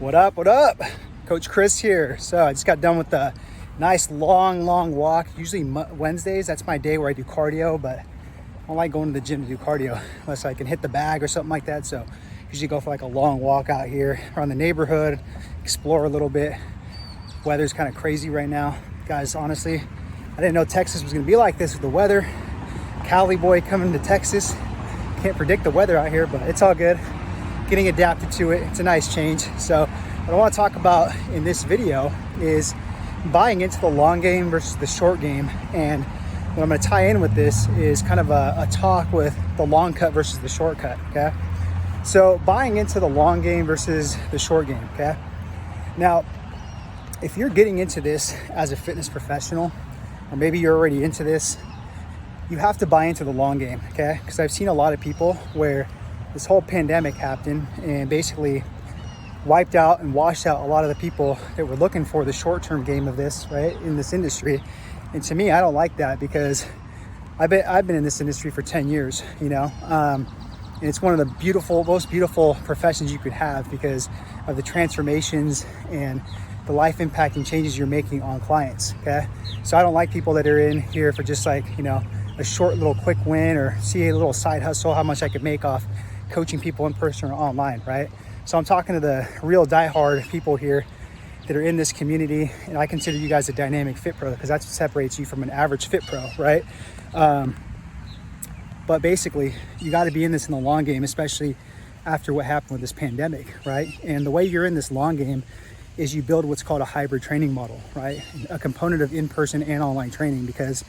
What up, what up? Coach Chris here. So I just got done with a nice long walk. Usually Wednesdays, that's my day where I do cardio, but I don't like going to the gym to do cardio unless I can hit the bag or something like that. So usually go for like a long walk out here around the neighborhood, explore a little bit. Weather's kind of crazy right now. Guys, honestly, I didn't know Texas was gonna be like this with the weather. Cali boy coming to Texas. Can't predict the weather out here, but it's all good. Getting adapted to it. It's a nice change. So what I want to talk about in this video is buying into the long game versus the short game. And what I'm going to tie in with this is kind of a talk with the long cut versus the short cut. Okay. So buying into the long game versus the short game. Okay. Now, if you're getting into this as a fitness professional, or maybe you're already into this, you have to buy into the long game. Okay. Because I've seen a lot of people where this whole pandemic happened and basically wiped out and washed out a lot of the people that were looking for the short-term game of this, right, in this industry. And to me, I don't like that because I've been in this industry for 10 years, you know, and it's one of the most beautiful professions you could have because of the transformations and the life impacting changes you're making on clients. Okay. So I don't like people that are in here for just like, you know, a short little quick win or see a little side hustle, how much I could make off coaching people in person or online, right? So I'm talking to the real diehard people here that are in this community, and I consider you guys a dynamic fit pro because that's what separates you from an average fit pro, right? But basically, you got to be in this in the long game, especially after what happened with this pandemic, right? And the way you're in this long game is you build what's called a hybrid training model, right? A component of in-person and online training, because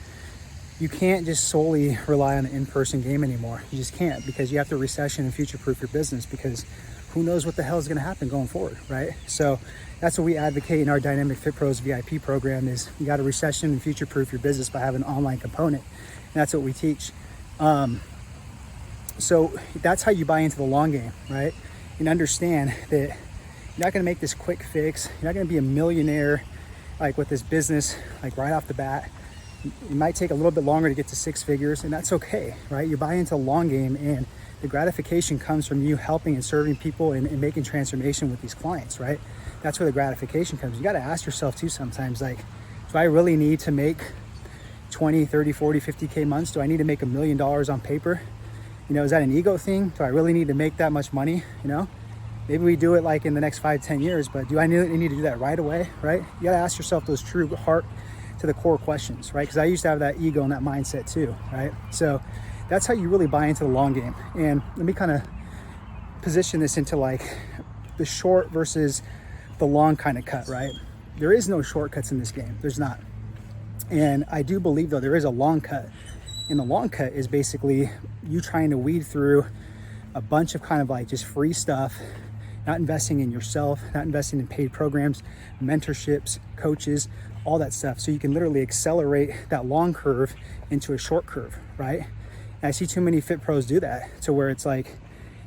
you can't just solely rely on the in-person game anymore. You just can't, because you have to recession and future-proof your business, because who knows what the hell is going to happen going forward, right? So that's what we advocate in our Dynamic Fit Pros VIP program is you got to recession and future-proof your business by having an online component. And that's what we teach. So that's how you buy into the long game, right? And understand that you're not going to make this quick fix. You're not going to be a millionaire like with this business, like right off the bat. It might take a little bit longer to get to six figures, and that's okay, right? You buy into the long game, and the gratification comes from you helping and serving people and making transformation with these clients, right? That's where the gratification comes. You got to ask yourself too sometimes, like, do I really need to make 20, 30, 40, 50K months? Do I need to make $1 million on paper? You know, is that an ego thing? Do I really need to make that much money? You know, maybe we do it like in the next 5, 10 years, but do I need to do that right away, right? You got to ask yourself those true heart to the core questions, right? Because I used to have that ego and that mindset too, right? So that's how you really buy into the long game. And let me kind of position this into like the short versus the long kind of cut, right? There is no shortcuts in this game. There's not. And I do believe though there is a long cut. And the long cut is basically you trying to weed through a bunch of kind of like just free stuff, not investing in yourself, not investing in paid programs, mentorships, coaches, all that stuff. So you can literally accelerate that long curve into a short curve, right? And I see too many fit pros do that to where it's like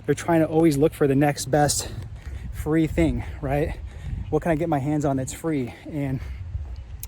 they're trying to always look for the next best free thing, right? What can I get my hands on that's free? And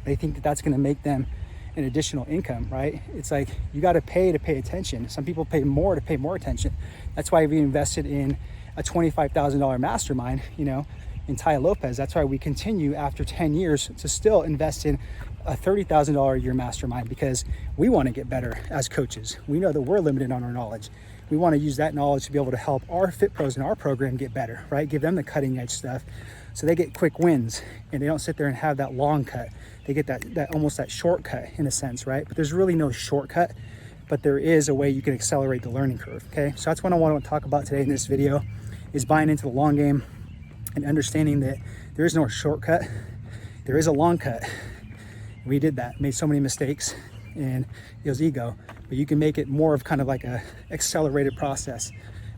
they think that that's going to make them an additional income, right? It's like you got to pay attention. Some people pay more to pay more attention. That's why we invested in a $25,000 mastermind, you know, in Tai Lopez. That's why we continue after 10 years to still invest in a $30,000 a year mastermind, because we want to get better as coaches. We know that we're limited on our knowledge. We want to use that knowledge to be able to help our fit pros in our program get better, right? Give them the cutting edge stuff so they get quick wins and they don't sit there and have that long cut. They get that almost that shortcut in a sense, right? But there's really no shortcut, but there is a way you can accelerate the learning curve, okay? So that's what I want to talk about today in this video, is buying into the long game and understanding that there is no shortcut. There is a long cut. We did that, made so many mistakes, and it was ego. But you can make it more of kind of like a accelerated process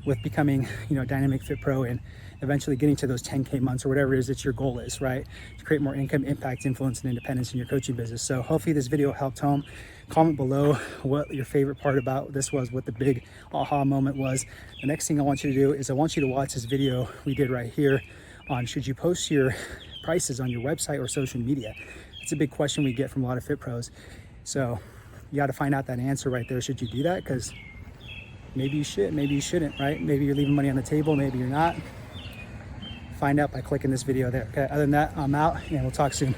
with becoming, you know, dynamic fit pro and eventually getting to those 10K months or whatever it is that your goal is, right? To create more income, impact, influence, and independence in your coaching business. So hopefully this video helped home. Comment below what your favorite part about this was, what the big aha moment was. The next thing I want you to do is I want you to watch this video we did right here on should you post your prices on your website or social media. It's a big question we get from a lot of fit pros. So you got to find out that answer right there. Should you do that? Because maybe you should, maybe you shouldn't, right? Maybe you're leaving money on the table, maybe you're not. find out by clicking this video there. Okay, other than that, I'm out and we'll talk soon.